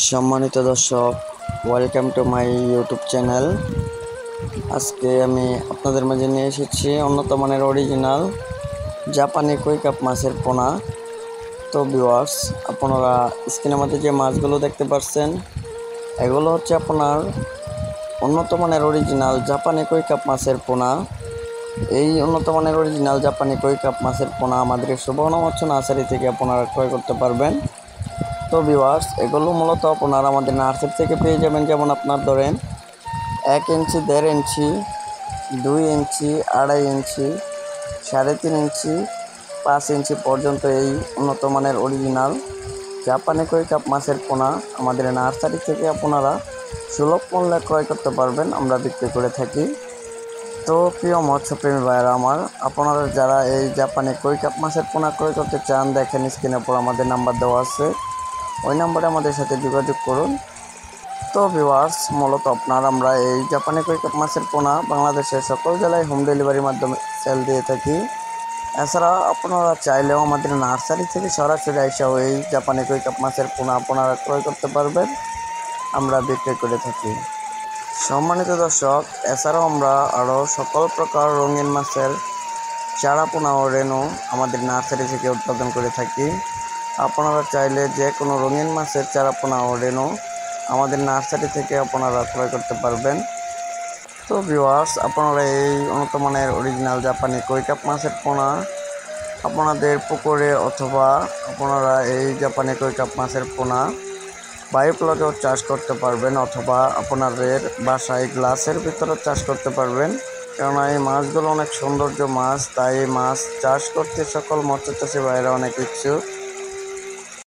সম্মানিত দর্শক, welcome to my YouTube channel. আজকে আমি আপনাদের মাঝে নিয়ে এসেছি উন্নত মানের অরিজিনাল জাপানি কই কাপ মাছের পোনা। তো ভিউয়ার্স, আপনারা স্ক্রিনের মধ্যে যে মাছগুলো দেখতে পাচ্ছেন, এগুলো হচ্ছে আপনার উন্নত মানের অরিজিনাল জাপানি কই কাপ মাছের পোনা। এই উন্নত মানের অরিজিনাল জাপানি কই কাপ মাছের পোনা আমাদের সুবর্ণমৎস্য নার্সারি থেকে আপনারা ক্রয় করতে পারবেন। তো ভিউয়ার্স, এগুলো মূলত আপনারা আমাদের নার্সারি থেকে পেয়ে যাবেন। যেমন আপনার ধরেন 1 ইঞ্চি, 1.5 ইঞ্চি, 2 ইঞ্চি, 2.5 ইঞ্চি, 3.5 ইঞ্চি, 5 ইঞ্চি পর্যন্ত এই উন্নত মানের অরিজিনাল জাপানি কই কাপ মাছের পোনা আমাদের নার্সারি থেকে আপনারা সুলভ মূল্যে ক্রয় করতে পারবেন, আমরা বিক্রি করে থাকি। তো প্রিয় মৎস্যপ্রেমী ভাইয়েরা আমার, আপনারা যারা এই জাপানি কই কাপ মাছের পোনা ক্রয় করতে চান, দেখেন স্ক্রিনের পর আমাদের নাম্বার দেওয়া আছে, ওই নাম্বারে আমাদের সাথে যোগাযোগ করুন। তো ভিউয়ার্স, মূলত আমরা এই জাপানি কই কাপ মাছের পোনা বাংলাদেশের সকল জেলায় হোম ডেলিভারির মাধ্যমে সেল দিয়ে থাকি। এছাড়া আপনারা চাইলেও আমাদের নার্সারি থেকে সরাসরি এসেও এই জাপানি কই কাপ মাছের পোনা আপনারা ক্রয় করতে পারবেন, আমরা বিক্রি করে থাকি। সম্মানিত দর্শক, এছাড়াও আমরা আরও সকল প্রকার রঙিন মাছের চারা পোনা ও রেণু আমাদের নার্সারি থেকে উৎপাদন করে থাকি। আপনারা চাইলে যে কোনো রঙিন মাছের চারা পোনা ও রেণু আমাদের নার্সারি থেকে আপনারা ক্রয় করতে পারবেন। তো ভিউয়ার্স, আপনারা এই উন্নত মানের অরিজিনাল জাপানি কই কাপ মাছের পোনা আপনাদের পুকুরে অথবা আপনারা এই জাপানি কই কাপ মাছের পোনা বায়োপ্লটেও চাষ করতে পারবেন, অথবা আপনাদের বাসায় গ্লাসের ভিতরেও চাষ করতে পারবেন। কেননা এই মাছগুলো অনেক সৌন্দর্য মাছ, তাই এই মাছ চাষ করতে সকল মৎস্য চাষী ভাইয়েরা অনেক ইচ্ছুক।